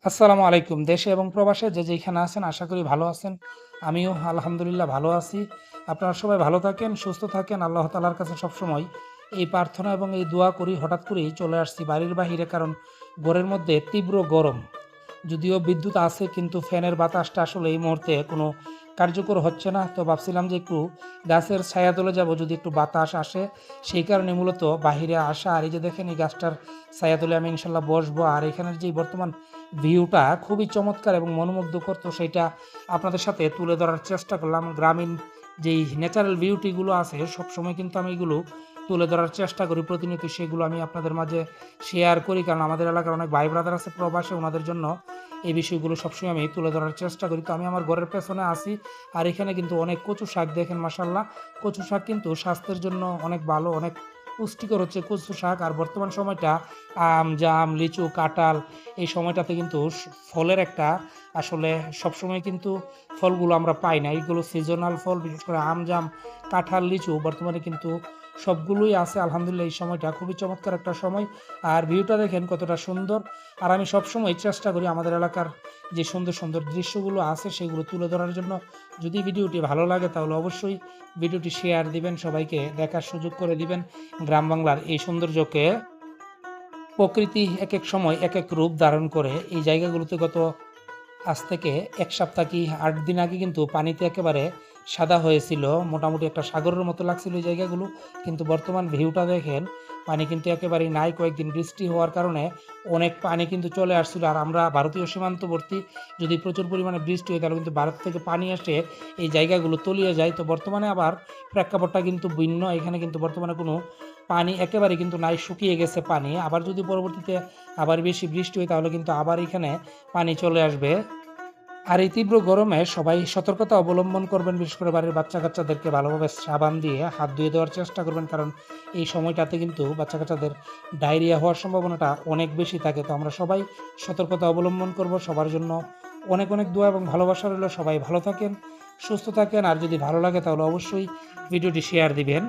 আসসালামু আলাইকুম। দেশে এবং প্রবাসে যে যেইখানে আছেন আশা করি ভালো আছেন। আমিও আলহামদুলিল্লাহ ভালো আছি। আপনারা সবাই ভালো থাকেন, সুস্থ থাকেন। আল্লাহ তাআলার কাছে সবসময় এই প্রার্থনা এবং এই দোয়া করি। হঠাৎ করেই চলে আসছি বাড়ির বাহিরে, কারণ ঘরের মধ্যে তীব্র গরম। যদিও বিদ্যুৎ আছে কিন্তু ফ্যানের বাতাসটা আসলে এই মুহূর্তে কোনো কার্যকর হচ্ছে না। তো ভাবছিলাম যে একটু গাছের ছায়াতলে যাব, যদি একটু বাতাস আসে। সেই কারণে মূলত বাহিরে আসা। আর এই যে দেখেন এই গাছটার ছায়াতলে আমি ইনশাল্লাহ বসবো। আর এখানের যেই বর্তমান ভিউটা খুবই চমৎকার এবং মনোমুগ্ধকর, তো সেইটা আপনাদের সাথে তুলে ধরার চেষ্টা করলাম। গ্রামীণ যেই ন্যাচারাল বিউটিগুলো আছে সবসময় কিন্তু আমি এগুলো তুলে ধরার চেষ্টা করি প্রতিনিয়ত, সেগুলো আমি আপনাদের মাঝে শেয়ার করি, কারণ আমাদের এলাকার অনেক ভাই ব্রাদার আছে প্রবাসে, ওনাদের জন্য এই বিষয়গুলো সবসময় আমি তুলে ধরার চেষ্টা করি। তো আমি আমার ঘরের পেছনে আছি, আর এখানে কিন্তু অনেক কচু শাক দেখেন মাশাআল্লাহ। কচু শাক কিন্তু স্বাস্থ্যের জন্য অনেক ভালো, অনেক পুষ্টিকর হচ্ছে কচু শাক। আর বর্তমান সময়টা আম, জাম, লিচু, কাঁঠাল এই সময়টাতে কিন্তু ফলের একটা আসলে সবসময় কিন্তু ফলগুলো আমরা পাই না। এইগুলো সিজনাল ফল, বিশেষ করে আম, জাম, কাঁঠাল, লিচু বর্তমানে কিন্তু সবগুলোই আছে আলহামদুলিল্লাহ। এই সময়টা খুবই চমৎকার একটা সময়। আর ভিউটা দেখেন কতটা সুন্দর। আর আমি সবসময় চেষ্টা করি আমাদের এলাকার যে সুন্দর সুন্দর দৃশ্যগুলো আছে সেগুলো তুলে ধরার জন্য। যদি ভিডিওটি ভালো লাগে তাহলে অবশ্যই ভিডিওটি শেয়ার দিবেন, সবাইকে দেখার সুযোগ করে দিবেন গ্রাম বাংলার এই সৌন্দর্যকে। প্রকৃতি একেক সময় একেক রূপ ধারণ করে। এই জায়গাগুলোতে আজ থেকে ১ সপ্তাহ কি ৮ দিন আগে কিন্তু পানিতে একেবারে সাদা হয়েছিল। মোটামুটি একটা সাগরের মতো লাগছিল এই জায়গাগুলো। কিন্তু বর্তমান ভিউটা দেখেন, পানি কিন্তু একেবারেই নাই। কয়েকদিন বৃষ্টি হওয়ার কারণে অনেক পানি কিন্তু চলে আসছিল। আর আমরা ভারতীয় সীমান্তবর্তী, যদি প্রচুর পরিমাণে বৃষ্টি হয় তাহলে কিন্তু ভারত থেকে পানি এসে এই জায়গাগুলো তলিয়ে যায়। তো বর্তমানে আবার প্রেক্ষাপটটা কিন্তু ভিন্ন। এখানে কিন্তু বর্তমানে কোনো পানি একেবারেই কিন্তু নাই, শুকিয়ে গেছে পানি। আবার যদি পরবর্তীতে আবার বেশি বৃষ্টি হয় তাহলে কিন্তু আবার এখানে পানি চলে আসবে। আর এই তীব্র গরমে সবাই সতর্কতা অবলম্বন করবেন। বিশেষ করে বাড়ির বাচ্চা-কাচ্চাদেরকে ভালোভাবে সাবান দিয়ে হাত ধুয়ে দেওয়ার চেষ্টা করবেন। কারণ এই সময়টাতে কিন্তু বাচ্চা-কাচ্চাদের ডায়রিয়া হওয়ার সম্ভাবনাটা অনেক বেশি থাকে। তো আমরা সবাই সতর্কতা অবলম্বন করব। সবার জন্য অনেক, অনেক দোয়া এবং ভালোবাসা রইলো। সবাই ভালো থাকেন, সুস্থ থাকেন। আর যদি ভালো লাগে তাহলে অবশ্যই ভিডিওটি শেয়ার দিবেন।